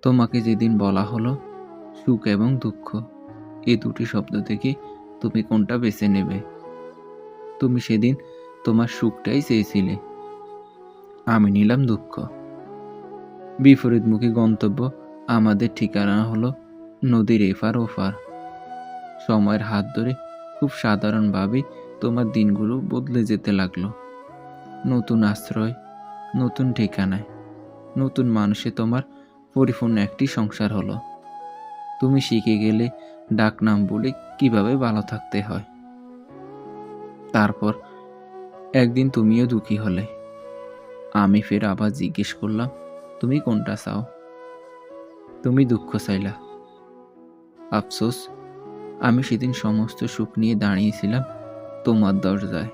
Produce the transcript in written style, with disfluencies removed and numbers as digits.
তোমাকে যেদিন বলা হলো সুখ এবং দুঃখ, এই দুটি শব্দ থেকে তুমি কোনটা বেছে নেবে? তুমি সেদিন তোমার সুখটাই চেয়েছিলে, আমি নিলাম দুঃখ। বিপরীতমুখী গন্তব্য। আমাদের ঠিকানা হলো নদীর এপার ওপার। সময়ের হাত ধরে খুব সাধারণভাবেই তোমার দিনগুলো বদলে যেতে লাগলো। নতুন আশ্রয়, নতুন ঠিকানায়, নতুন মানুষে তোমার পরিপূর্ণ একটি সংসার হলো। তুমি শিখে গেলে ডাকনাম বলে কিভাবে ভালো থাকতে হয়। তারপর একদিন তুমিও দুঃখী হলে। আমি ফের আবার জিজ্ঞেস করলাম, তুমি কোনটা চাও? তুমি দুঃখ চাইলা। আফসোস, আমি সেদিন সমস্ত সুখ নিয়ে দাঁড়িয়েছিলাম তোমার দরজায়।